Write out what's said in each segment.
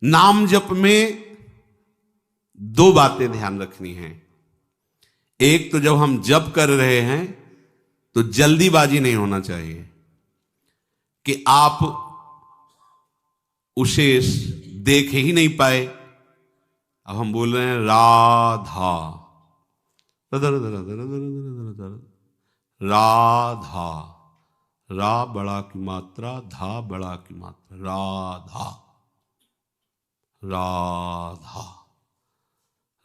नाम जप में दो बातें ध्यान रखनी है। एक तो जब हम जप कर रहे हैं तो जल्दीबाजी नहीं होना चाहिए कि आप उसे देख ही नहीं पाए। अब हम बोल रहे हैं राधा, राधा, रा बड़ा की मात्रा, धा बड़ा की मात्रा, राधा, राधा,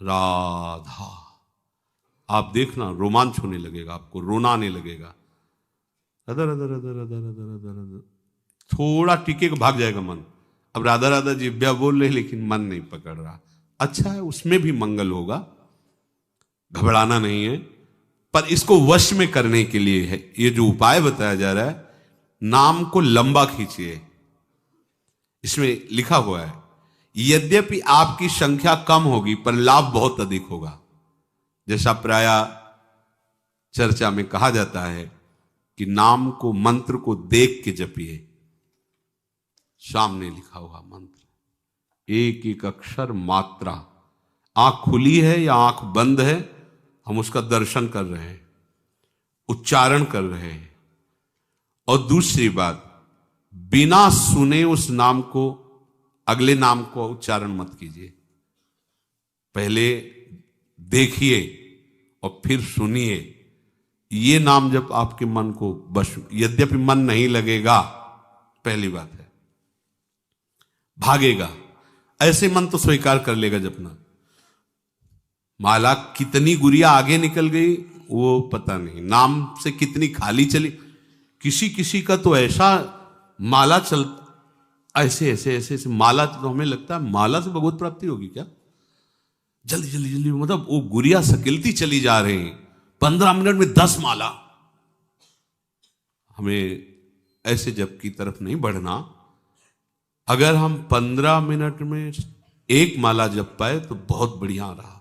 राधा। आप देखना रोमांच होने लगेगा, आपको रोना आने लगेगा। Other other other other other other other, थोड़ा टिके भाग जाएगा मन। अब राधा राधा जिब्या बोल रहे लेकिन मन नहीं पकड़ रहा। अच्छा है, उसमें भी मंगल होगा, घबराना नहीं है। पर इसको वश में करने के लिए है ये जो उपाय बताया जा रहा है, नाम को लंबा खींचिए। इसमें लिखा हुआ है यद्यपि आपकी संख्या कम होगी पर लाभ बहुत अधिक होगा। जैसा प्राय चर्चा में कहा जाता है कि नाम को, मंत्र को देख के जपिए। सामने लिखा हुआ मंत्र, एक एक अक्षर मात्रा, आंख खुली है या आंख बंद है, हम उसका दर्शन कर रहे हैं, उच्चारण कर रहे हैं। और दूसरी बात, बिना सुने उस नाम को, अगले नाम को उच्चारण मत कीजिए। पहले देखिए और फिर सुनिए। ये नाम जब आपके मन को बस, यद्यपि मन नहीं लगेगा, पहली बात है, भागेगा। ऐसे मन तो स्वीकार कर लेगा जपना। माला कितनी गुड़िया आगे निकल गई वो पता नहीं, नाम से कितनी खाली चली। किसी किसी का तो ऐसा माला चल, ऐसे ऐसे ऐसे ऐसे माला, तो हमें लगता है माला से भगवत प्राप्ति होगी क्या। जल्दी जल्दी जल्दी, मतलब वो गुड़िया सकिलती चली जा रही है, 15 मिनट में 10 माला। हमें ऐसे जप की तरफ नहीं बढ़ना। अगर हम 15 मिनट में एक माला जप पाए तो बहुत बढ़िया रहा।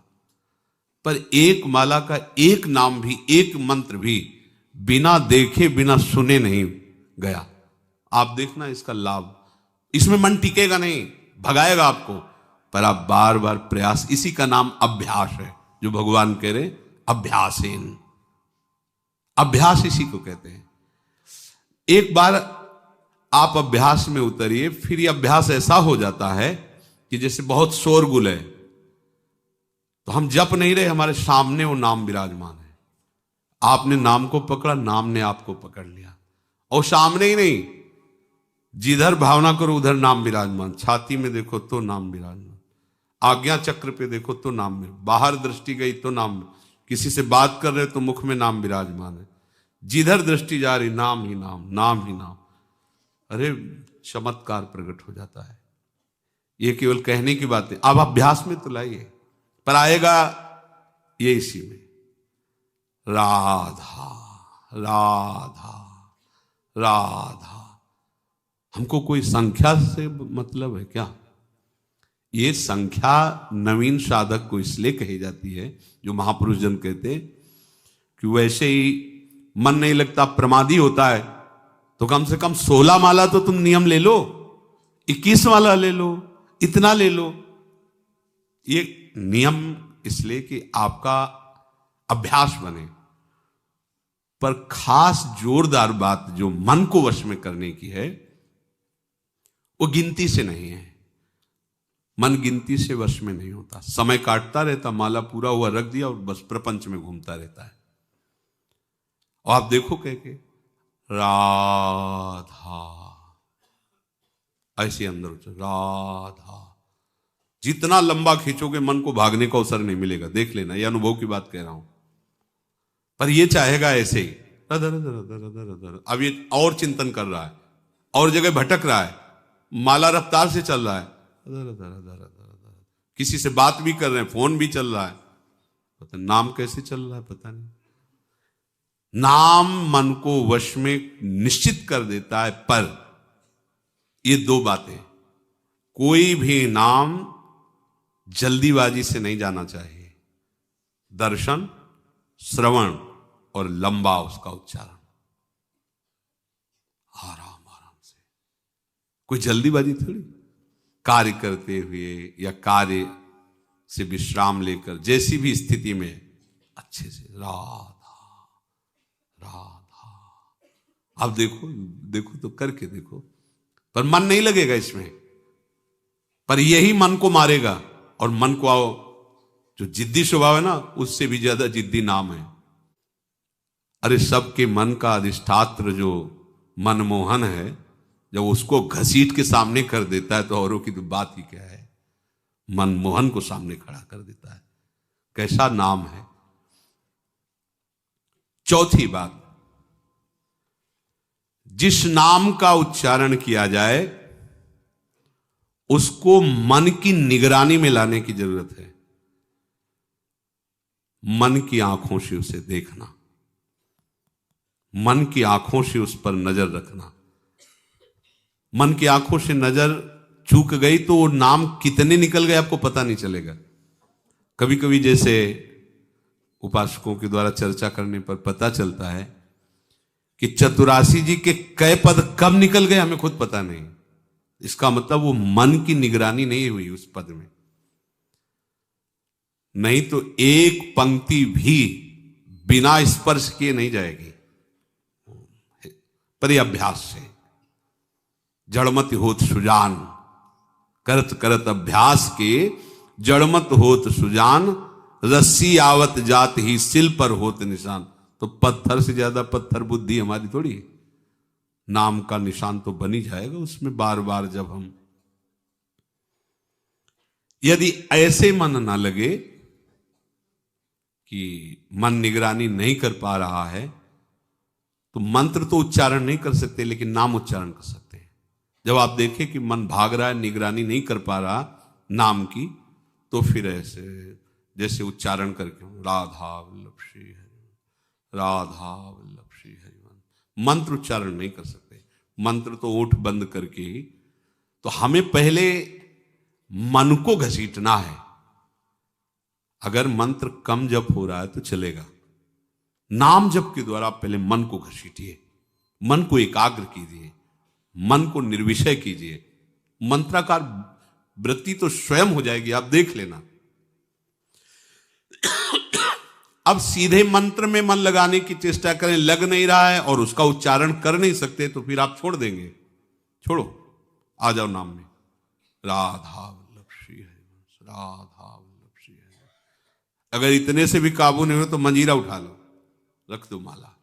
पर एक माला का एक नाम भी, एक मंत्र भी बिना देखे बिना सुने नहीं गया। आप देखना इसका लाभ, इसमें मन टिकेगा नहीं, भगाएगा आपको। पर आप बार बार प्रयास, इसी का नाम अभ्यास है, जो भगवान कह रहे अभ्यासेन। अभ्यास इसी को कहते हैं। एक बार आप अभ्यास में उतरिए, फिर ये अभ्यास ऐसा हो जाता है कि जैसे बहुत शोरगुल है तो हम जप नहीं रहे, हमारे सामने वो नाम विराजमान है। आपने नाम को पकड़ा, नाम ने आपको पकड़ लिया। और सामने ही नहीं, जिधर भावना करो उधर नाम विराजमान। छाती में देखो तो नाम विराजमान, आज्ञा चक्र पे देखो तो नाम, बाहर दृष्टि गई तो नाम, किसी से बात कर रहे तो मुख में नाम विराजमान है। जिधर दृष्टि जा रही नाम ही नाम, नाम ही नाम। अरे चमत्कार प्रकट हो जाता है। ये केवल कहने की बात है, अब अभ्यास में तो लाइए। पर आएगा ये इसी में, राधा राधा राधा। हमको कोई संख्या से मतलब है क्या? ये संख्या नवीन साधक को इसलिए कही जाती है, जो महापुरुष जन कहते हैं कि वैसे ही मन नहीं लगता, प्रमादी होता है, तो कम से कम 16 माला तो तुम नियम ले लो, 21 माला ले लो, इतना ले लो। ये नियम इसलिए कि आपका अभ्यास बने। पर खास जोरदार बात जो मन को वश में करने की है, वो गिनती से नहीं है। मन गिनती से वश में नहीं होता। समय काटता रहता, माला पूरा हुआ रख दिया और बस प्रपंच में घूमता रहता है। और आप देखो कह के राधा, ऐसे अंदर राधा, जितना लंबा खींचोगे मन को भागने का अवसर नहीं मिलेगा। देख लेना, ये अनुभव की बात कह रहा हूं। पर ये चाहेगा ऐसे ही अब ये और चिंतन कर रहा है, और जगह भटक रहा है, माला रफ्तार से चल रहा है, किसी से बात भी कर रहे हैं, फोन भी चल रहा है, पता नाम कैसे चल रहा है पता नहीं। नाम मन को वश में निश्चित कर देता है। पर ये दो बातें, कोई भी नाम जल्दीबाजी से नहीं जाना चाहिए। दर्शन, श्रवण और लंबा उसका उच्चारण, आराम आराम से। कोई जल्दीबाजी थोड़ी। कार्य करते हुए या कार्य से विश्राम लेकर जैसी भी स्थिति में अच्छे से राधा राधा। अब देखो देखो तो करके देखो, पर मन नहीं लगेगा इसमें, पर यही मन को मारेगा। और मन को आओ जो जिद्दी स्वभाव है ना, उससे भी ज्यादा जिद्दी नाम है। अरे सबके मन का अधिष्ठात्र जो मनमोहन है, जब उसको घसीट के सामने कर देता है तो औरों की तो बात ही क्या है, मनमोहन को सामने खड़ा कर देता है। कैसा नाम है। चौथी बात, जिस नाम का उच्चारण किया जाए उसको मन की निगरानी में लाने की जरूरत है। मन की आंखों से उसे देखना, मन की आंखों से उस पर नजर रखना। मन की आंखों से नजर चूक गई तो वो नाम कितने निकल गए आपको पता नहीं चलेगा। कभी कभी जैसे उपासकों के द्वारा चर्चा करने पर पता चलता है कि चतुरासी जी के कई पद कब निकल गए हमें खुद पता नहीं। इसका मतलब वो मन की निगरानी नहीं हुई उस पद में, नहीं तो एक पंक्ति भी बिना स्पर्श किए नहीं जाएगी। पर यह अभ्यास से जड़मत होत सुजान, करत करत अभ्यास के जड़मत होत सुजान, रस्सी आवत जात ही सिल पर होत निशान। तो पत्थर से ज्यादा पत्थर बुद्धि हमारी थोड़ी है। नाम का निशान तो बन ही जाएगा उसमें बार बार जब हम, यदि ऐसे मन ना लगे कि मन निगरानी नहीं कर पा रहा है, तो मंत्र तो उच्चारण नहीं कर सकते लेकिन नाम उच्चारण कर सकते हैं। जब आप देखें कि मन भाग रहा है, निगरानी नहीं कर पा रहा नाम की, तो फिर ऐसे जैसे उच्चारण करके राधा वल्लभ श्री हरि, राधा वल्लभ श्री हरि, मंत्र उच्चारण नहीं कर सकते। मंत्र तो ओठ बंद करके ही। तो हमें पहले मन को घसीटना है। अगर मंत्र कम जप हो रहा है तो चलेगा, नाम जप के द्वारा पहले मन को घसीटिए, मन को एकाग्र कीजिए, मन को निर्विषय कीजिए। मंत्राकार वृत्ति तो स्वयं हो जाएगी, आप देख लेना। अब सीधे मंत्र में मन लगाने की चेष्टा करें, लग नहीं रहा है और उसका उच्चारण कर नहीं सकते, तो फिर आप छोड़ देंगे। छोड़ो, आ जाओ नाम में, राधा वल्लभ श्री हरिवंश, राधा वल्लभ श्री हरिवंश। अगर इतने से भी काबू नहीं हो तो मंजीरा उठा लो, रख दो माला,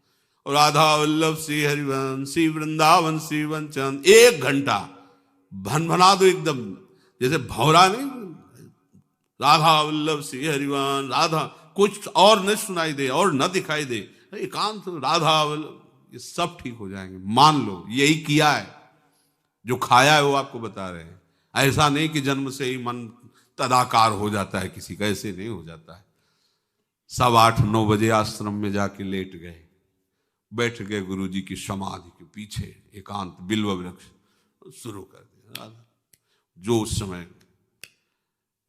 और राधा वल्लभ श्री हरिवंश, श्री वृंदावन श्री वंचन। 1 घंटा भनभना दो एकदम, जैसे भौरा नहीं, राधा वल्लभ श्री हरिवंश, राधा, कुछ और न सुनाई दे और न दिखाई दे, एकांत राधा वल्लभ, ये सब ठीक हो जाएंगे। मान लो यही किया है, जो खाया है वो आपको बता रहे हैं। ऐसा नहीं कि जन्म से ही मन तदाकार हो जाता है किसी का, ऐसे नहीं हो जाता है। सब 8-9 बजे आश्रम में जाके लेट गए, बैठ गए गुरु जी की समाधि के पीछे, एकांत बिल्व वृक्ष, शुरू कर दिया। जो उस समय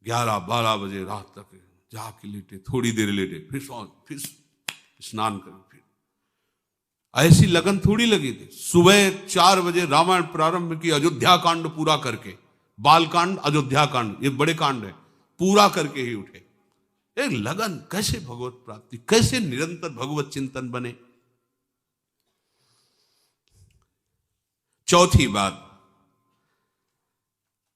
11-12 बजे रात तक जाके लेटे, थोड़ी देर लेटे, फिर स्नान करें, फिर ऐसी लगन थोड़ी लगी थी। सुबह 4 बजे रामायण प्रारंभ की, अयोध्या कांड पूरा करके, बाल कांड अयोध्या कांड, ये बड़े कांड है, पूरा करके ही उठे। एक लगन, कैसे भगवत प्राप्ति, कैसे निरंतर भगवत चिंतन बने। चौथी बात,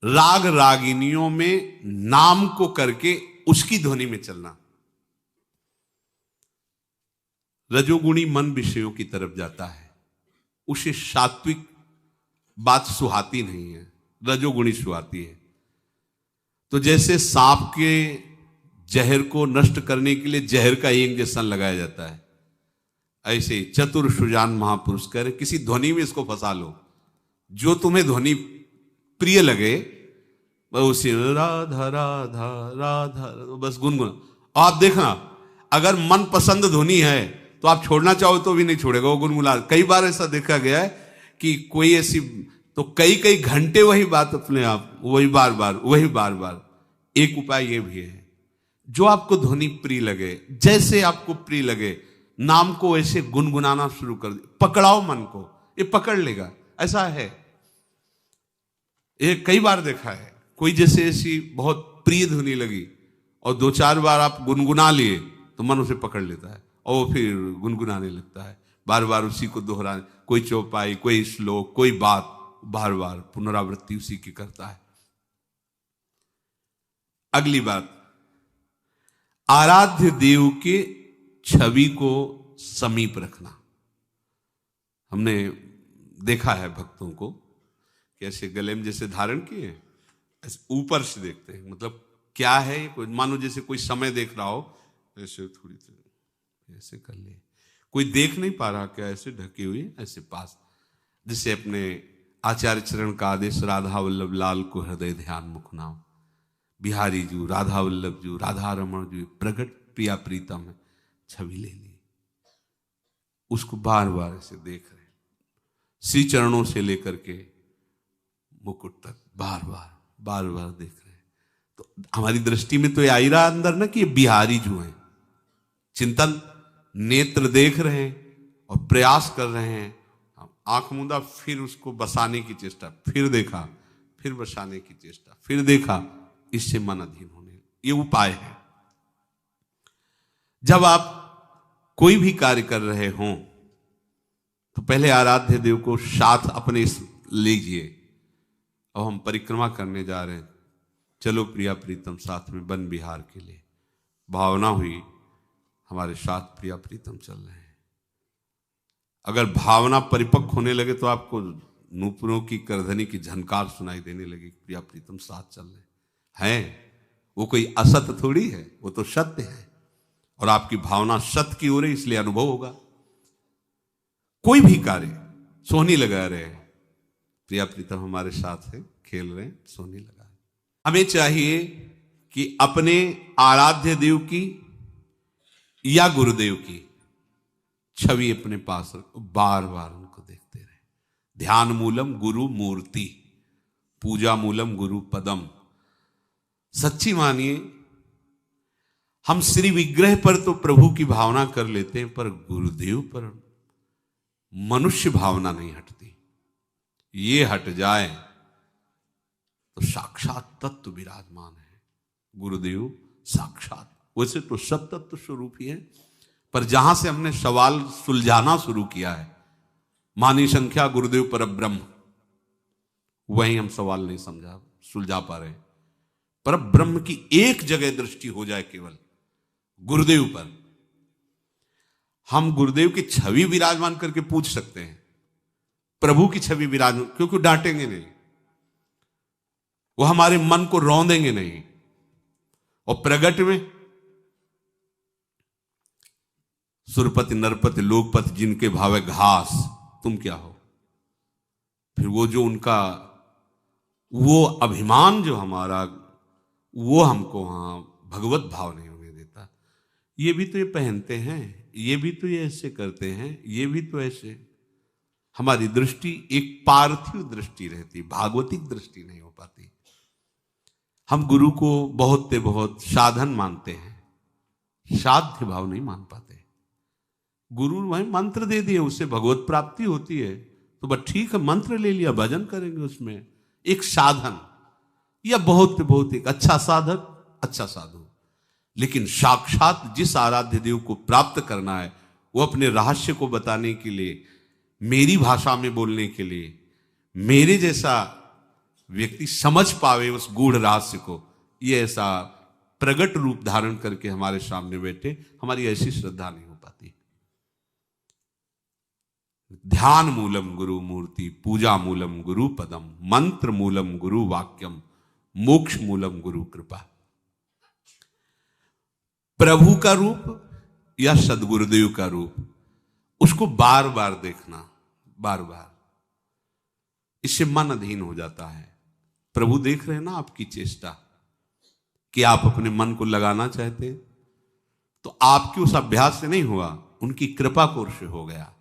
राग रागिनियों में नाम को करके उसकी ध्वनि में चलना। रजोगुणी मन विषयों की तरफ जाता है, उसे सात्विक बात सुहाती नहीं है, रजोगुणी सुहाती है। तो जैसे सांप के जहर को नष्ट करने के लिए जहर का इंजेक्शन लगाया जाता है, ऐसे चतुर सुजान महापुरुष कह रहे किसी ध्वनि में इसको फंसा लो, जो तुम्हें ध्वनि प्रिय लगे, उसी राधा राधा राधा बस गुनगुना। आप देखना, अगर मन पसंद ध्वनि है तो आप छोड़ना चाहो तो भी नहीं छोड़ेगा, वो गुनगुना। कई बार ऐसा देखा गया है कि कोई ऐसी, तो कई घंटे वही बात अपने आप, वही बार बार। एक उपाय ये भी है, जो आपको ध्वनि प्रिय लगे, जैसे आपको प्रिय लगे, नाम को ऐसे गुनगुनाना शुरू कर दे, पकड़ाओ मन को, ये पकड़ लेगा। ऐसा है, ये कई बार देखा है। कोई जैसे ऐसी बहुत प्रिय ध्वनि लगी और 2-4 बार आप गुनगुना लिए तो मन उसे पकड़ लेता है और वो फिर गुनगुनाने लगता है, बार बार उसी को दोहराने, कोई चौपाई, कोई श्लोक, कोई बात, बार बार पुनरावृत्ति उसी की करता है। अगली बात, आराध्य देव के छवि को समीप रखना। हमने देखा है भक्तों को कि ऐसे गले में जैसे धारण किए, ऐसे ऊपर से देखते हैं, मतलब क्या है, कोई मानो जैसे कोई समय देख रहा हो, ऐसे थोड़ी ऐसे कर ले, कोई देख नहीं पा रहा क्या, ऐसे ढके हुए ऐसे पास, जिसे अपने आचार्य चरण का आदेश, राधा वल्लभ लाल को हृदय ध्यान मुख नाम, बिहारी जू, राधा वल्लभ जू, राधा रमण जू, प्रगट प्रिया प्रीतम है, छवि ले ली, उसको बार बार ऐसे देख रहे, श्री चरणों से लेकर के मुकुट तक बार बार देख रहे हैं। तो हमारी दृष्टि में तो ये आ ही रहा अंदर ना कि ये बिहारी जो है, चिंतन, नेत्र देख रहे हैं और प्रयास कर रहे हैं, आंख मूंदा, फिर उसको बसाने की चेष्टा, फिर देखा, फिर बसाने की चेष्टा, फिर देखा, इससे मन अधीन होने, ये उपाय है। जब आप कोई भी कार्य कर रहे हों तो पहले आराध्य देव को साथ अपने लीजिए। और हम परिक्रमा करने जा रहे हैं, चलो प्रिया प्रीतम साथ में वन विहार के लिए, भावना हुई हमारे साथ प्रिया प्रीतम चल रहे हैं। अगर भावना परिपक्व होने लगे तो आपको नूपुरों की करधनी की झनकार सुनाई देने लगी, प्रिया प्रीतम साथ चल रहे हैं। वो कोई असत्य थोड़ी है, वो तो सत्य है, और आपकी भावना सत्य की हो रही, इसलिए अनुभव होगा। कोई भी कार्य, सोहनी लगा रहे हैं, प्रिया प्रीतम हमारे साथ है, खेल रहे हैं, सोहनी लगा रहे। हमें चाहिए कि अपने आराध्य देव की या गुरुदेव की छवि अपने पास रखो, बार बार उनको देखते रहे। ध्यान मूलम गुरु मूर्ति, पूजा मूलम गुरु पदम। सच्ची मानिए, हम श्री विग्रह पर तो प्रभु की भावना कर लेते हैं, पर गुरुदेव पर मनुष्य भावना नहीं हटती। ये हट जाए तो साक्षात तत्व विराजमान है। गुरुदेव साक्षात, वैसे तो सब तत्व स्वरूप ही है, पर जहां से हमने सवाल सुलझाना शुरू किया है, मानी संख्या गुरुदेव पर ब्रह्म, वहीं हम सवाल नहीं सुलझा पा रहे। पर ब्रह्म की एक जगह दृष्टि हो जाए केवल गुरुदेव पर, हम गुरुदेव की छवि विराजमान करके पूछ सकते हैं, प्रभु की छवि विराजमान, क्योंकि डांटेंगे नहीं, वो हमारे मन को रौंदेंगे नहीं। और प्रगट में सुरपति नरपति लोकपति जिनके भावे घास, तुम क्या हो। फिर वो जो उनका वो अभिमान जो हमारा, वो हमको वहां भगवत भाव नहीं होने देता। ये भी तो ये पहनते हैं, ये भी तो ये ऐसे करते हैं, ये भी तो ऐसे। हमारी दृष्टि एक पार्थिव दृष्टि रहती, भागवतिक दृष्टि नहीं हो पाती। हम गुरु को बहुत साधन मानते हैं, साध्य भाव नहीं मान पाते। गुरु वही मंत्र दे दिए, उससे भगवत प्राप्ति होती है, तो बस ठीक है, मंत्र ले लिया, भजन करेंगे, उसमें एक साधन, या बहुत एक अच्छा साधक, अच्छा साधु। लेकिन साक्षात जिस आराध्य देव को प्राप्त करना है, वो अपने रहस्य को बताने के लिए, मेरी भाषा में बोलने के लिए, मेरे जैसा व्यक्ति समझ पावे उस गूढ़ रहस्य को, ये ऐसा प्रगट रूप धारण करके हमारे सामने बैठे, हमारी ऐसी श्रद्धा नहीं हो पाती। ध्यान मूलम गुरु मूर्ति, पूजा मूलम गुरु पदम, मंत्र मूलम गुरु वाक्यम, मोक्ष मूलम गुरु कृपा। प्रभु का रूप या सदगुरुदेव का रूप, उसको बार बार देखना, बार बार, इससे मन अधीन हो जाता है। प्रभु देख रहे हैं ना आपकी चेष्टा, कि आप अपने मन को लगाना चाहते, तो आपके उस अभ्यास से नहीं हुआ, उनकी कृपा कोर से हो गया।